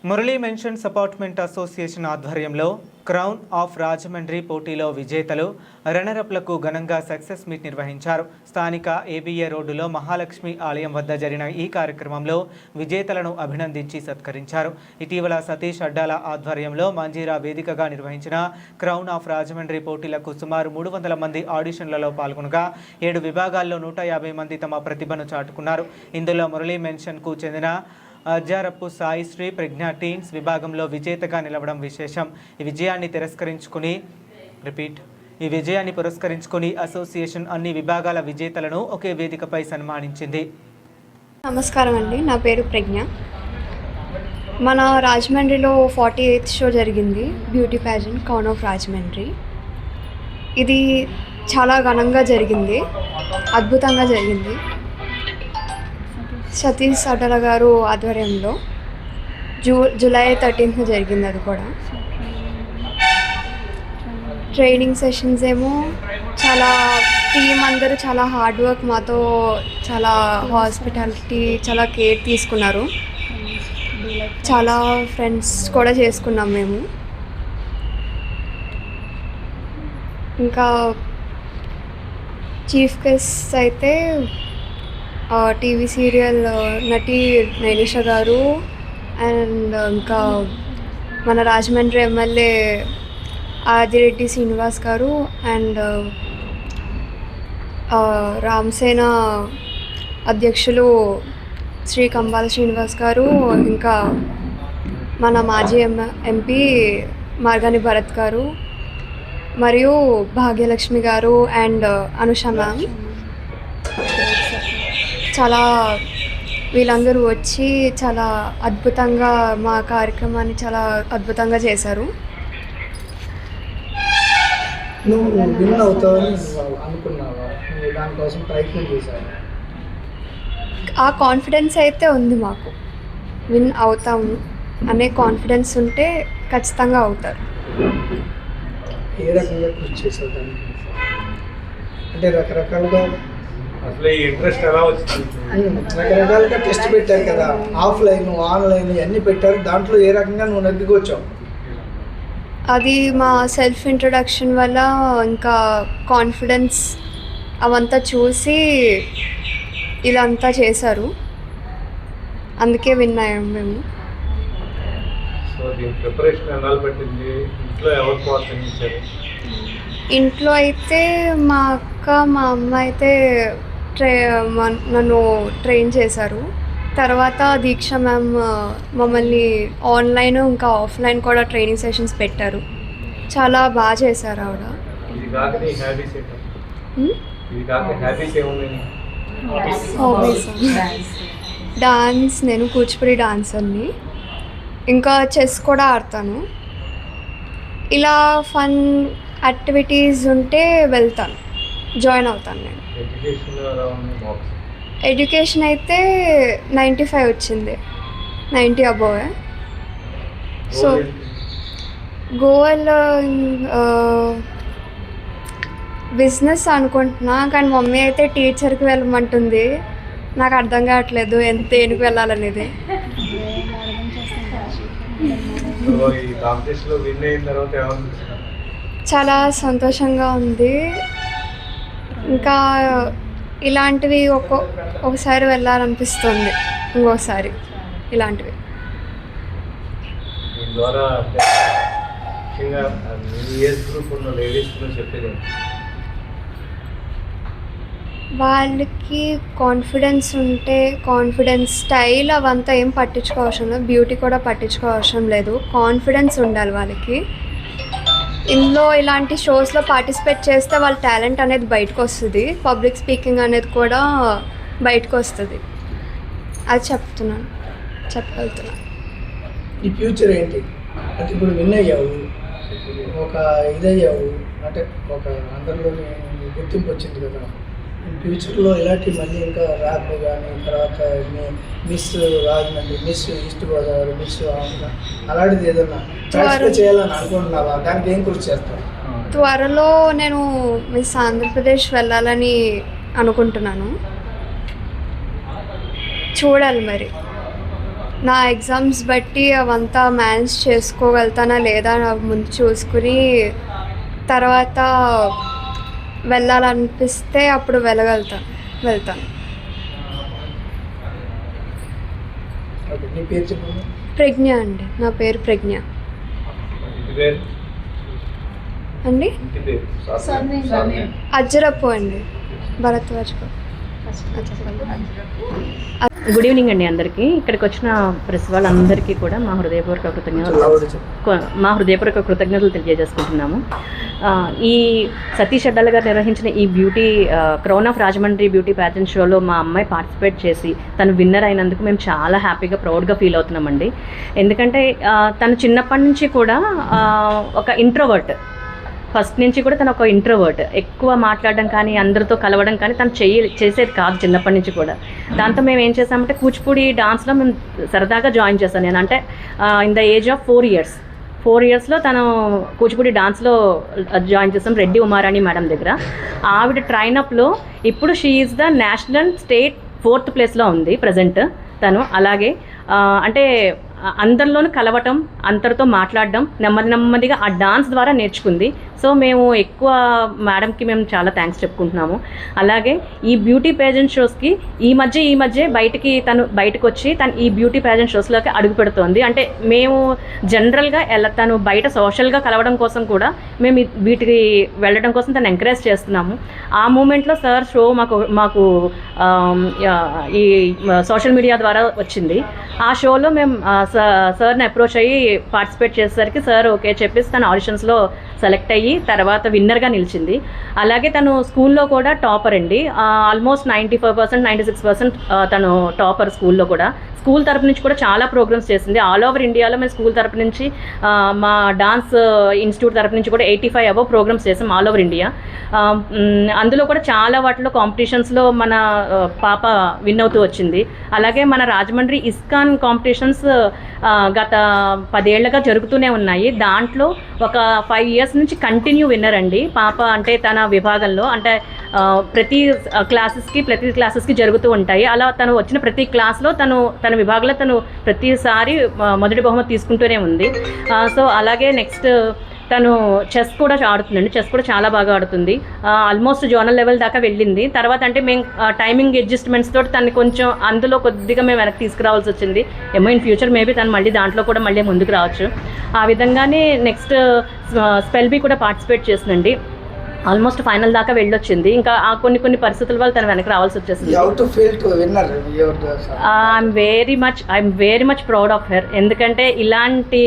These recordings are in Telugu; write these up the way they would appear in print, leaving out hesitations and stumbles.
మురళీ మెన్షన్స్ అపార్ట్మెంట్ అసోసియేషన్ ఆధ్వర్యంలో క్రౌన్ ఆఫ్ రాజమండ్రి పోటీలో విజేతలు రన్నరప్లకు ఘనంగా సక్సెస్ మీట్ నిర్వహించారు. స్థానిక ఏబీఏ రోడ్డులో మహాలక్ష్మి ఆలయం వద్ద జరిగిన ఈ కార్యక్రమంలో విజేతలను అభినందించి సత్కరించారు. ఇటీవల సతీష్ అడ్డాల ఆధ్వర్యంలో మంజీరా వేదికగా నిర్వహించిన క్రౌన్ ఆఫ్ రాజమండ్రి పోటీలకు సుమారు 300 మంది ఆడిషన్లలో పాల్గొనగా 7 విభాగాల్లో 150 మంది తమ ప్రతిభను చాటుకున్నారు. ఇందులో మురళీ మెన్షన్కు చెందిన అర్జారప్పు సాయిశ్రీ ప్రజ్ఞా టీమ్స్ విభాగంలో విజేతగా నిలవడం విశేషం. ఈ విజయాన్ని పురస్కరించుకుని అసోసియేషన్ అన్ని విభాగాల విజేతలను ఒకే వేదికపై సన్మానించింది. నమస్కారం అండి, నా పేరు ప్రజ్ఞ. మన రాజమండ్రిలో 48th షో జరిగింది, beauty pageant crown of Rajahmundry. ఇది చాలా ఘనంగా జరిగింది, అద్భుతంగా జరిగింది. సతీష్ అడ్డాల గారు ఆధ్వర్యంలో జూలై 13th జరిగింది. అది కూడా ట్రైనింగ్ సెషన్స్ ఏమో చాలా టీం అందరూ చాలా హార్డ్ వర్క్, మాతో చాలా హాస్పిటాలిటీ, చాలా కేర్ తీసుకున్నారు. చాలా ఫ్రెండ్స్ కూడా చేసుకున్నాం మేము. ఇంకా చీఫ్ గెస్ట్ అయితే టీవీ సీరియల్ నటి నైనిషా గారు అండ్ ఇంకా మన రాజమండ్రి ఎమ్మెల్యే ఆదిరెడ్డి శ్రీనివాస్ గారు అండ్ రామసేన అధ్యక్షులు శ్రీ కంబాల శ్రీనివాస్ గారు, ఇంకా మన మాజీ ఎంపీ మార్గాని భరత్ గారు మరియు భాగ్యలక్ష్మి గారు అండ్ అనుష మ్యామ్, చాలా వీళ్ళందరూ వచ్చి చాలా అద్భుతంగా మా కార్యక్రమాన్ని చాలా అద్భుతంగా చేశారు. ఆ కాన్ఫిడెన్స్ అయితే ఉంది మాకు, విన్ అవుతాము అనే కాన్ఫిడెన్స్ ఉంటే ఖచ్చితంగా అవుతారు. ఏ రకంగా కృషి చేశారు అంటే రకరకాలుగా అసలు ఈ ఇంట్రెస్ట్ ఎలా వచ్చింది? రకరకాలుగా టెస్ట్ పెట్టారు కదా, ఆఫ్లైన్ ఆన్లైన్ అన్నీ పెట్టారు. దాంట్లో ఏ రకంగా నువ్వు నెగ్గుకొచ్చావు? అది మా సెల్ఫ్ ఇంట్రొడక్షన్ వల్ల, ఇంకా కాన్ఫిడెన్స్ అవంతా చూసి ఇలా అంతా చేశారు, అందుకే విన్ అయ్యాం మేము. సో దీని ప్రిపరేషన్ ఎలా పట్టింది? ఇంట్లో ఎవరు ప్రోత్సహించారు? ఇంట్లో అయితే మా అక్క, మా అమ్మ అయితే నన్ను ట్రైన్ చేశారు. తర్వాత దీక్ష మ్యామ్ మమ్మల్ని ఆన్లైన్ ఇంకా ఆఫ్లైన్ కూడా ట్రైనింగ్ సెషన్స్ పెట్టారు. చాలా బాగా చేశారు ఆవిడ. డాన్స్, నేను కూచిపూడి డాన్సర్ని, ఇంకా చెస్ కూడా ఆడతాను. ఇలా ఫన్ యాక్టివిటీస్ ఉంటే వెళ్తాను, జాయిన్ అవుతాను నేను. ఎడ్యుకేషన్ అయితే 95 వచ్చింది, 90 అబోవ్. సో గోల్ బిజినెస్ అనుకుంటున్నా, కానీ మమ్మీ అయితే టీచర్కి వెళ్ళమంటుంది. నాకు అర్థం కావట్లేదు దేనికి వెళ్ళాలనేది. చాలా సంతోషంగా ఉంది. ఇంకా ఇలాంటివి ఒకసారి వెళ్ళాలనిపిస్తుంది, ఇంకోసారి ఇలాంటివి. వాళ్ళకి కాన్ఫిడెన్స్ ఉంటే, కాన్ఫిడెన్స్ స్టైల్ అవంతా ఏం పట్టించుకోవసరం లేదు, బ్యూటీ కూడా పట్టించుకోవసరం లేదు, కాన్ఫిడెన్స్ ఉండాలి వాళ్ళకి. ఇందులో ఇలాంటి షోస్లో పార్టిసిపేట్ చేస్తే వాళ్ళ టాలెంట్ అనేది బయటకు వస్తుంది, పబ్లిక్ స్పీకింగ్ అనేది కూడా బయటకు వస్తుంది. అది చెప్పగలుగుతున్నాను. ఈ ఫ్యూచర్ ఏంటి అంటే ఇప్పుడు విన్ అయ్యావు, ఒక ఇదయ్యావు అంటే ఒక అందరిలోనే గుర్తింపు వచ్చింది కదా, ఫ్యూచర్లో ఇలాంటి మళ్ళీ ఇంకా ర్యాప్ కానీ, తర్వాత miss Rajahmundry, miss east Godavari, miss అలాంటిది ఏదన్నా చేయాలని అనుకుంటున్నావా? దానికి ఏం కృషి చేస్తావు? త్వరలో నేను మిస్ ఆంధ్రప్రదేశ్ వెళ్ళాలని అనుకుంటున్నాను, చూడాలి మరి. నా ఎగ్జామ్స్ బట్టి అవంతా మేనేజ్ చేసుకోగలుగుతానా లేదా ముందు చూసుకుని తర్వాత వెళ్ళాలనిపిస్తే అప్పుడు వెళ్తాను. ఓకే, నీ పేరు చెప్పండి. ప్రజ్ఞ అండి, నా పేరు ప్రజ్ఞ అండి. అజ్జరప్పు అండి, భరద్వాజ్కు. గుడ్ ఈవినింగ్ అండి అందరికీ. ఇక్కడికి వచ్చిన ప్రెస్ వాళ్ళందరికీ కూడా మా హృదయపూర్వక కృతజ్ఞతలు తెలియజేసుకుంటున్నాము. ఈ సతీష్ అడ్డాల గారు నిర్వహించిన ఈ crown of Rajahmundry beauty pageant షోలో మా అమ్మాయి పార్టిసిపేట్ చేసి తను విన్నర్ అయినందుకు మేము చాలా హ్యాపీగా ప్రౌడ్గా ఫీల్ అవుతున్నామండి. ఎందుకంటే తను చిన్నప్పటి నుంచి కూడా ఒక ఇంట్రోవర్ట్, ఫస్ట్ నుంచి కూడా తను ఒక ఇంట్రోవర్ట్, ఎక్కువ మాట్లాడడం కానీ అందరితో కలవడం కానీ తను చేసేది కాదు చిన్నప్పటి నుంచి కూడా. దాంతో మేము ఏం చేసామంటే కూచిపూడి డాన్స్లో మేము సరదాగా జాయిన్ చేశాను నేను. అంటే ఇన్ ద ఏజ్ ఆఫ్ 4 ఇయర్స్లో తను కూచిపూడి డాన్స్లో జాయిన్ చేసాం రెడ్డి ఉమారాణి మేడం దగ్గర. ఆవిడ ట్రైనప్లో ఇప్పుడు she is the national state 4th ప్లేస్లో ఉంది ప్రజెంట్ తను. అలాగే అంటే అందరిలోనూ కలవటం, అందరితో మాట్లాడడం నెమ్మదిగా ఆ డాన్స్ ద్వారా నేర్చుకుంది. సో మేము ఎక్కువ మేడంకి మేము చాలా థ్యాంక్స్ చెప్పుకుంటున్నాము. అలాగే ఈ బ్యూటీ పేజెంట్ షోస్కి ఈ మధ్య బయటకు వచ్చి తను ఈ బ్యూటీ పేజెంట్ షోస్లోకి అడుగు పెడుతోంది. అంటే మేము జనరల్గా తను బయట సోషల్గా కలవడం కోసం కూడా మేము వీటికి వెళ్ళడం కోసం తను ఎంకరేజ్ చేస్తున్నాము. ఆ మూమెంట్లో సార్ షో మాకు ఈ సోషల్ మీడియా ద్వారా వచ్చింది. ఆ షోలో మేము సార్ని అప్రోచ్ అయ్యి పార్టిసిపేట్ చేసేసరికి సార్ ఓకే చెప్పేసి తను ఆడిషన్స్లో సెలెక్ట్ అయ్యి తర్వాత విన్నర్గా నిలిచింది. అలాగే తను స్కూల్లో కూడా టాపర్ అండి. ఆల్మోస్ట్ 95%, 96% తను టాపర్ స్కూల్లో కూడా. స్కూల్ తరపు నుంచి కూడా చాలా ప్రోగ్రామ్స్ చేసింది. ఆల్ ఓవర్ ఇండియాలో మేము స్కూల్ తరపు నుంచి మా డాన్స్ ఇన్స్టిట్యూట్ తరపు నుంచి కూడా 85 అబవ్ ప్రోగ్రామ్స్ చేసాం ఆల్ ఓవర్ ఇండియా. అందులో కూడా చాలా వాటిలో కాంపిటీషన్స్లో మన పాప విన్ అవుతూ వచ్చింది. అలాగే మన రాజమండ్రి ఇస్కాన్ కాంపిటీషన్స్ గత 10 ఏళ్లుగా జరుగుతూనే ఉన్నాయి. దాంట్లో ఒక 5 ఇయర్స్ నుంచి కంటిన్యూ విన్నర్ అండి పాప. అంటే తన విభాగంలో అంటే ప్రతి క్లాసెస్కి జరుగుతూ ఉంటాయి. అలా తను వచ్చిన ప్రతి క్లాస్లో తన విభాగంలో తను ప్రతిసారి మొదటి బహుమతి తీసుకుంటూనే ఉంది. సో అలాగే నెక్స్ట్ తను చెస్ కూడా ఆడుతుందండి. చెస్ కూడా చాలా బాగా ఆడుతుంది. ఆల్మోస్ట్ జోనల్ లెవెల్ దాకా వెళ్ళింది. తర్వాత అంటే మేము టైమింగ్ అడ్జస్ట్మెంట్స్ తోటి తను కొంచెం అందులో కొద్దిగా మేము వెనక్కి తీసుకురావాల్సి వచ్చింది. ఏమో ఇన్ ఫ్యూచర్ మేబీ తను మళ్ళీ దాంట్లో కూడా మళ్ళీ ముందుకు రావచ్చు. ఆ విధంగానే నెక్స్ట్ స్పెల్ బీ కూడా పార్టిసిపేట్ చేస్తుందండి. ఆల్మోస్ట్ ఫైనల్ దాకా వెళ్ళొచ్చింది. ఇంకా కొన్ని పరిస్థితుల వల్ల తను వెనక్కి రావాల్సి వచ్చేసింది. I'm very much proud of her. ఎందుకంటే ఇలాంటి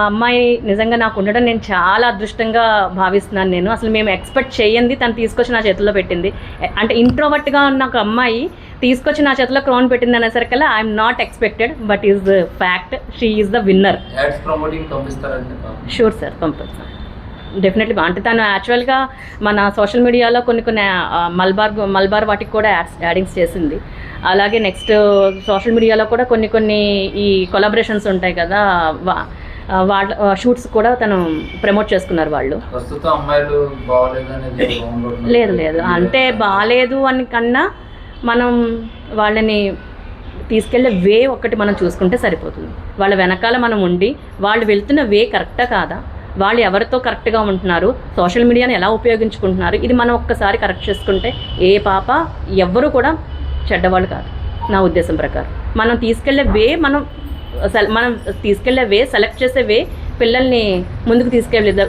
అమ్మాయి నిజంగా నాకు ఉండడం నేను చాలా అదృష్టంగా భావిస్తున్నాను. నేను అసలు మేము ఎక్స్పెక్ట్ చేయండి తను తీసుకొచ్చి నా చేతుల్లో పెట్టింది. అంటే ఇంట్రోవర్ట్గా ఉన్న ఒక అమ్మాయి తీసుకొచ్చి నా చేతిలో క్రౌన్ పెట్టింది అనేసరికల్లా I'm not expected, but is fact. She is the winner. Sure sir, compulsory, definitely. అంటే తను యాక్చువల్గా మన సోషల్ మీడియాలో కొన్ని మల్బార్ వాటికి కూడా యాడింగ్స్ చేసింది. అలాగే నెక్స్ట్ సోషల్ మీడియాలో కూడా కొన్ని ఈ కొలాబరేషన్స్ ఉంటాయి కదా, వాళ్ళ షూట్స్ కూడా తను ప్రమోట్ చేసుకున్నారు వాళ్ళు. లేదు అంటే బాగాలేదు అని కన్నా మనం వాళ్ళని తీసుకెళ్లే వే ఒక్కటి మనం చూసుకుంటే సరిపోతుంది. వాళ్ళ వెనకాల మనం ఉండి వాళ్ళు వెళ్తున్న వే కరెక్టా కాదా, వాళ్ళు ఎవరితో కరెక్ట్గా ఉంటున్నారు, సోషల్ మీడియాని ఎలా ఉపయోగించుకుంటున్నారు, ఇది మనం ఒక్కసారి కరెక్ట్ చేసుకుంటే ఏ పాప ఎవ్వరూ కూడా చెడ్డవాళ్ళు కాదు నా ఉద్దేశం ప్రకారం. మనం తీసుకెళ్లే వే సెలెక్ట్ చేసే వే పిల్లల్ని ముందుకు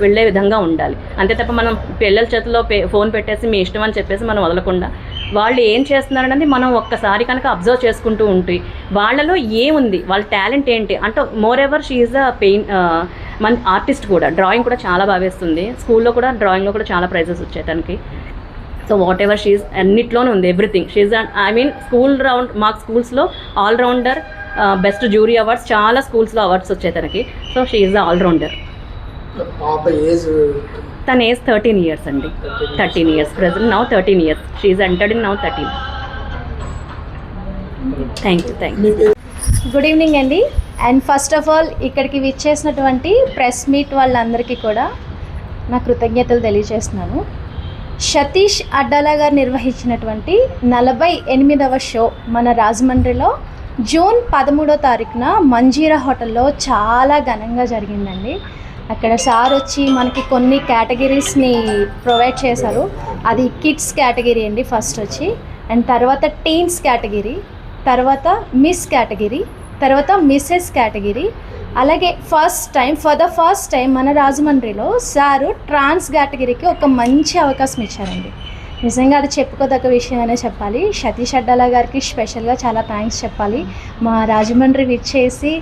వెళ్ళే విధంగా ఉండాలి. అంతే తప్ప మనం పిల్లల చేతిలో ఫోన్ పెట్టేసి మీ ఇష్టం అని చెప్పేసి మనం వదలకుండా వాళ్ళు ఏం చేస్తున్నారనేది మనం ఒక్కసారి కనుక అబ్జర్వ్ చేసుకుంటూ ఉంటే వాళ్ళలో ఏముంది, వాళ్ళ టాలెంట్ ఏంటి అంటే మోర్ ఎవర్ షీ ఈజ్ మన ఆర్టిస్ట్ కూడా. డ్రాయింగ్ కూడా చాలా బాగా వేస్తుంది. స్కూల్లో కూడా డ్రాయింగ్లో కూడా చాలా ప్రైజెస్ వచ్చాయి తనకి. సో వాట్ ఎవర్ షీఈ్ అన్నిట్లోనే ఉంది, ఎవ్రీథింగ్ షీఈ్. మాకు స్కూల్స్లో ఆల్రౌండర్, బెస్ట్ జ్యూరీ అవార్డ్స్, చాలా స్కూల్స్లో అవార్డ్స్ వచ్చాయి తనకి. So she is all rounder. తన ఏజ్ 13 ఇయర్స్ అండి. 13 years present. Now 13 years. She is entered in now 13. Thank you. Good evening అండి. అండ్ ఫస్ట్ ఆఫ్ ఆల్ ఇక్కడికి విచ్చేసినటువంటి ప్రెస్ మీట్ వాళ్ళందరికీ కూడా నా కృతజ్ఞతలు తెలియజేస్తున్నాను. సతీష్ అడ్డాల గారు నిర్వహించినటువంటి 48వ షో మన రాజమండ్రిలో జూన్ 13వ తారీఖున మంజీరా హోటల్లో చాలా ఘనంగా జరిగిందండి. అక్కడ సార్ వచ్చి మనకి కొన్ని కేటగిరీస్ని ప్రొవైడ్ చేశారు. అది కిడ్స్ కేటగిరీ అండి ఫస్ట్ వచ్చి, అండ్ తర్వాత టీన్స్ కేటగిరీ, తర్వాత మిస్ కేటగిరీ, తర్వాత మిస్సెస్ కేటగిరీ. అలాగే ఫర్ ద ఫస్ట్ టైం మన రాజమండ్రిలో సారు ట్రాన్స్ కేటగిరీకి ఒక మంచి అవకాశం ఇచ్చారండి. నిజంగా అది చెప్పుకోదగ్గ విషయం అనే చెప్పాలి. సతీష్ అడ్డాల గారికి స్పెషల్గా చాలా థ్యాంక్స్ చెప్పాలి. మా రాజమండ్రి విచ్చేసి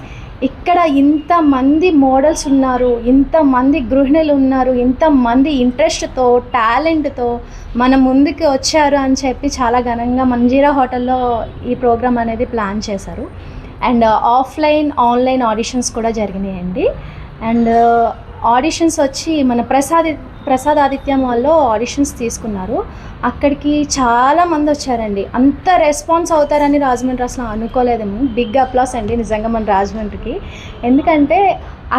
ఇక్కడ ఇంతమంది మోడల్స్ ఉన్నారు, ఇంతమంది గృహిణులు ఉన్నారు, ఇంతమంది ఇంట్రెస్ట్తో టాలెంట్తో మన ముందుకు వచ్చారు అని చెప్పి చాలా ఘనంగా మంజీరా హోటల్లో ఈ ప్రోగ్రామ్ అనేది ప్లాన్ చేశారు. అండ్ ఆఫ్లైన్ ఆన్లైన్ ఆడిషన్స్ కూడా జరిగినాయండి. అండ్ ఆడిషన్స్ వచ్చి మన ప్రసాద్ ఆదిత్య మాల్లో ఆడిషన్స్ తీసుకున్నారు. అక్కడికి చాలామంది వచ్చారండి. అంత రెస్పాన్స్ అవుతారని రాజమండ్రి అసలు అనుకోలేదేమో. బిగ్ అప్లాస్ అండి నిజంగా మన రాజమండ్రికి. ఎందుకంటే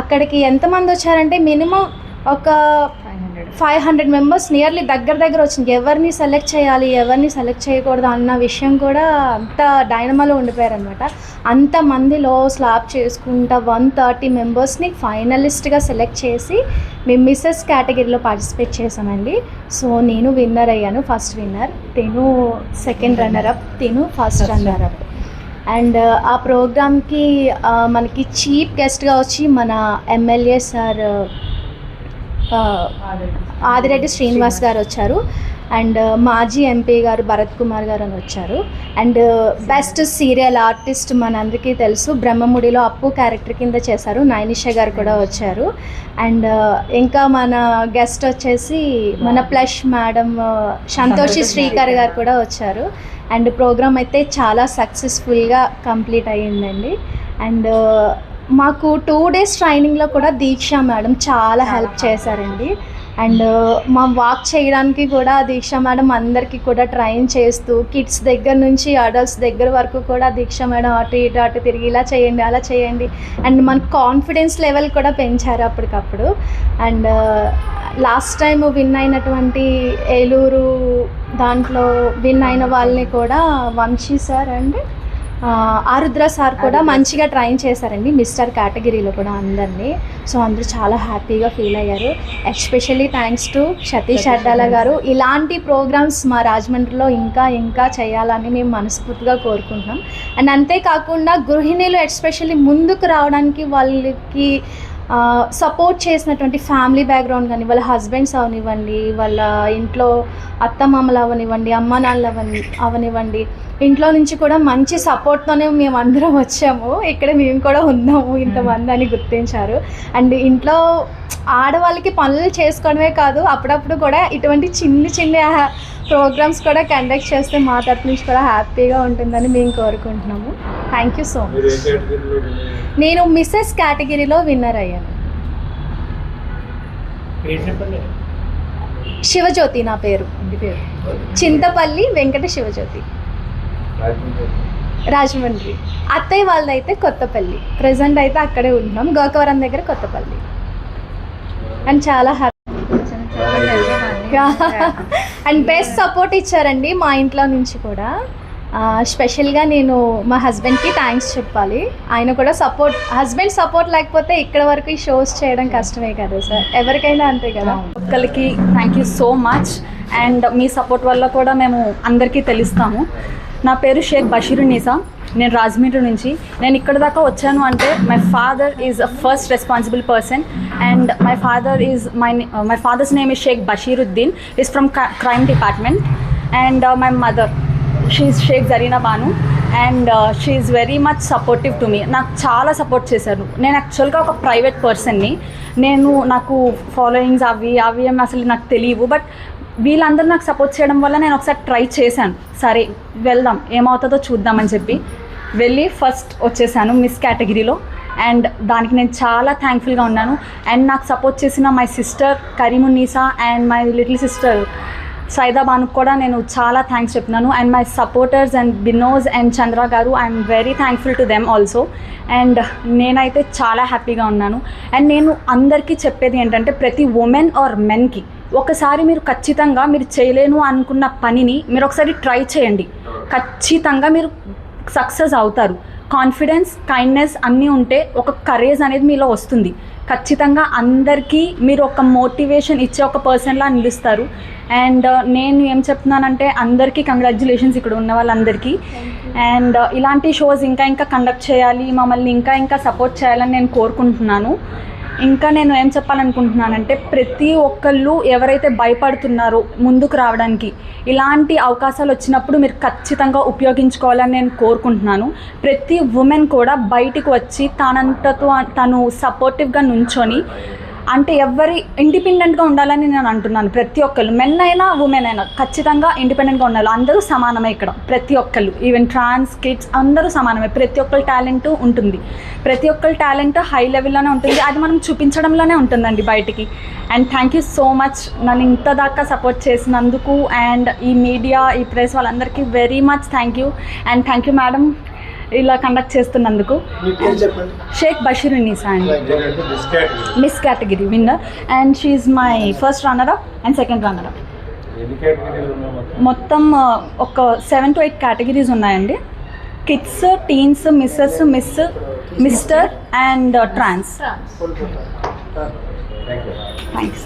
అక్కడికి ఎంతమంది వచ్చారంటే మినిమం ఒక 500 మెంబర్స్ నియర్లీ దగ్గర వచ్చింది. ఎవరిని సెలెక్ట్ చేయాలి, ఎవరిని సెలెక్ట్ చేయకూడదు అన్న విషయం కూడా అంత డైనమాలో ఉండిపోయారనమాట. అంతమందిలో స్లాబ్ చేసుకుంటా 130 మెంబర్స్ని ఫైనలిస్ట్గా సెలెక్ట్ చేసి మేము మిస్సెస్ కేటగిరీలో పార్టిసిపేట్ చేసామండి. సో నేను విన్నర్ అయ్యాను, ఫస్ట్ విన్నర్. తిను సెకండ్ రన్నర్ అప్, తిను ఫస్ట్ రన్నర్ అప్. అండ్ ఆ ప్రోగ్రామ్కి మనకి చీఫ్ గెస్ట్గా వచ్చి మన ఎమ్మెల్యే సార్ ఆదిరెడ్డి శ్రీనివాస్ గారు వచ్చారు. అండ్ మాజీ ఎంపీ గారు భరత్ కుమార్ గారు అని వచ్చారు. అండ్ బెస్ట్ సీరియల్ ఆర్టిస్ట్ మనందరికీ తెలుసు, బ్రహ్మముడిలో అప్పు క్యారెక్టర్ కింద చేశారు, నైనిష గారు కూడా వచ్చారు. అండ్ ఇంకా మన గెస్ట్ వచ్చేసి మన ప్లస్ మేడం సంతోషి శ్రీకర్ గారు కూడా వచ్చారు. అండ్ ప్రోగ్రామ్ అయితే చాలా సక్సెస్ఫుల్గా కంప్లీట్ అయ్యిందండి. అండ్ మాకు 2 days ట్రైనింగ్లో కూడా దీక్ష మేడం చాలా హెల్ప్ చేశారండి. అండ్ మా వాక్ చేయడానికి కూడా దీక్ష మేడం అందరికీ కూడా ట్రైన్ చేస్తూ, కిడ్స్ దగ్గర నుంచి అడల్ట్స్ దగ్గర వరకు కూడా దీక్ష మేడం అటు తిరిగి ఇలా చేయండి అలా చేయండి. అండ్ మన కాన్ఫిడెన్స్ లెవెల్ కూడా పెంచారు అప్పటికప్పుడు. అండ్ లాస్ట్ టైం విన్ అయినటువంటి ఏలూరు దాంట్లో విన్ అయిన వాళ్ళని కూడా Vamshi sir and Arudra sir కూడా మంచిగా ట్రైన్ చేశారండి మిస్టర్ కేటగిరీలో కూడా అందరినీ. సో అందరూ చాలా హ్యాపీగా ఫీల్ అయ్యారు. Especially thanks to Satish Addala గారు. ఇలాంటి ప్రోగ్రామ్స్ మా రాజమండ్రిలో ఇంకా చేయాలని మేము మనస్ఫూర్తిగా కోరుకుంటున్నాం. అండ్ అంతేకాకుండా గృహిణులు ఎస్పెషల్లీ ముందుకు రావడానికి వాళ్ళకి సపోర్ట్ చేసినటువంటి ఫ్యామిలీ బ్యాక్గ్రౌండ్ కానీ, వాళ్ళ హస్బెండ్స్ అవనివ్వండి, వాళ్ళ ఇంట్లో అత్తమామలు అవనివ్వండి, అమ్మ నాన్నలు అవనివ్వండి, ఇంట్లో నుంచి కూడా మంచి సపోర్ట్తోనే మేము అందరం వచ్చాము. ఇక్కడ మేము కూడా ఉన్నాము ఇంతమంది అని గుర్తించారు. అండ్ ఇంట్లో ఆడవాళ్ళకి పనులు చేసుకోవడమే కాదు, అప్పుడప్పుడు కూడా ఇటువంటి చిన్న ప్రోగ్రామ్స్ కూడా కండక్ట్ చేస్తే మా తరఫు నుంచి కూడా హ్యాపీగా ఉంటుందని మేము కోరుకుంటున్నాము. Thank you so much. నేను మిస్సెస్ కేటగిరీలో విన్నర్ అయ్యాను. శివజ్యోతి నా పేరు, చింతపల్లి వెంకట శివజ్యోతి, రాజమండ్రి. అత్తయ్య వాళ్ళదైతే కొత్తపల్లి. ప్రజెంట్ అయితే అక్కడే ఉంటున్నాం, గోకవరం దగ్గర కొత్తపల్లి. అండ్ చాలా హ్యాపీ. అండ్ బెస్ట్ సపోర్ట్ ఇచ్చారండి మా ఇంట్లో నుంచి కూడా. స్పెషల్గా నేను మా హస్బెండ్కి థ్యాంక్స్ చెప్పాలి. ఆయన కూడా హస్బెండ్ సపోర్ట్ లేకపోతే ఇక్కడ వరకు ఈ షోస్ చేయడం కష్టమే కదా సార్, ఎవరికైనా అంతే కదా. ఒక్కరికి thank you so much. And me support వల్ల కూడా మేము అందరికీ తెలుస్తాము. నా పేరు షేక్ బషీరున్నీసా, నేను రాజమండ్రి నుంచి. నేను ఇక్కడ దాకా వచ్చాను అంటే my father is a first responsible person. And my father's name is Sheikh Basheeruddin, is from crime department. And my mother she's Sheikh Zareena Banu, and she's very much supportive to me. నాకు చాలా సపోర్ట్ చేశారు. నేను యాక్చువల్గా ఒక ప్రైవేట్ పర్సన్ని, నాకు ఫాలోయింగ్స్ అవి ఏమి అసలు నాకు తెలియవు. బట్ వీళ్ళందరూ నాకు సపోర్ట్ చేయడం వల్ల నేను ఒకసారి ట్రై చేశాను. సరే వెళ్దాం, ఏమవుతుందో చూద్దామని చెప్పి వెళ్ళి ఫస్ట్ వచ్చేసాను మిస్ కేటగిరీలో. అండ్ దానికి నేను చాలా థ్యాంక్ఫుల్గా ఉన్నాను. అండ్ నాకు సపోర్ట్ చేసిన my sister Karimunnisa and my little sister Saida బానుకు కూడా నేను చాలా థ్యాంక్స్ చెప్తున్నాను. And my supporters and Binoj and Chandra garu, I'm very thankful to them also. And నేనైతే చాలా హ్యాపీగా ఉన్నాను. అండ్ నేను అందరికీ చెప్పేది ఏంటంటే, ప్రతి ఉమెన్ ఆర్ మెన్కి ఒకసారి మీరు ఖచ్చితంగా మీరు చేయలేను అనుకున్న పనిని మీరు ఒకసారి ట్రై చేయండి, ఖచ్చితంగా మీరు సక్సెస్ అవుతారు. కాన్ఫిడెన్స్, కైండ్నెస్ అన్నీ ఉంటే ఒక కరేజ్ అనేది మీలో వస్తుంది. ఖచ్చితంగా అందరికీ మీరు ఒక మోటివేషన్ ఇచ్చే ఒక పర్సన్లా నిలుస్తారు. అండ్ నేను ఏం చెప్తున్నానంటే అందరికీ కంగ్రాచ్యులేషన్స్ ఇక్కడ ఉన్న వాళ్ళందరికీ. అండ్ ఇలాంటి షోస్ ఇంకా కండక్ట్ చేయాలి, మమ్మల్ని ఇంకా సపోర్ట్ చేయాలని నేను కోరుకుంటున్నాను. ఇంకా నేను ఏం చెప్పాలనుకుంటున్నానంటే ప్రతి ఒక్కళ్ళు ఎవరైతే భయపడుతున్నారో ముందుకు రావడానికి, ఇలాంటి అవకాశాలు వచ్చినప్పుడు మీరు ఖచ్చితంగా ఉపయోగించుకోవాలని నేను కోరుకుంటున్నాను. ప్రతి ఉమెన్ కూడా బయటికి వచ్చి తను సపోర్టివ్గా నుంచొని, అంటే ఎవరి ఇండిపెండెంట్గా ఉండాలని నేను అంటున్నాను. ప్రతి ఒక్కళ్ళు, మెన్ అయినా ఉమెన్ అయినా ఖచ్చితంగా ఇండిపెండెంట్గా ఉండాలి. అందరూ సమానమే ఇక్కడ, ప్రతి ఒక్కళ్ళు, ఈవెన్ ట్రాన్స్ కిడ్స్ అందరూ సమానమే. ప్రతి ఒక్కళ్ళ టాలెంట్ ఉంటుంది, ప్రతి ఒక్కళ్ళ టాలెంట్ హై లెవెల్లోనే ఉంటుంది. అది మనం చూపించడంలోనే ఉంటుందండి బయటికి. And thank you so much నన్ను ఇంత దాకా సపోర్ట్ చేసినందుకు. అండ్ ఈ మీడియా, ఈ ప్రెస్ వాళ్ళందరికీ very much thank you. And thank you madam ఇలా కండక్ట్ చేస్తున్నందుకు. షేక్ బషీరున్నీసా అండి, miss category winner. And she my first runner up and second runner up. మొత్తం ఒక 7 to 8 కేటగిరీస్ ఉన్నాయండి. Kids, teens, mrs, mister and trans. Thanks.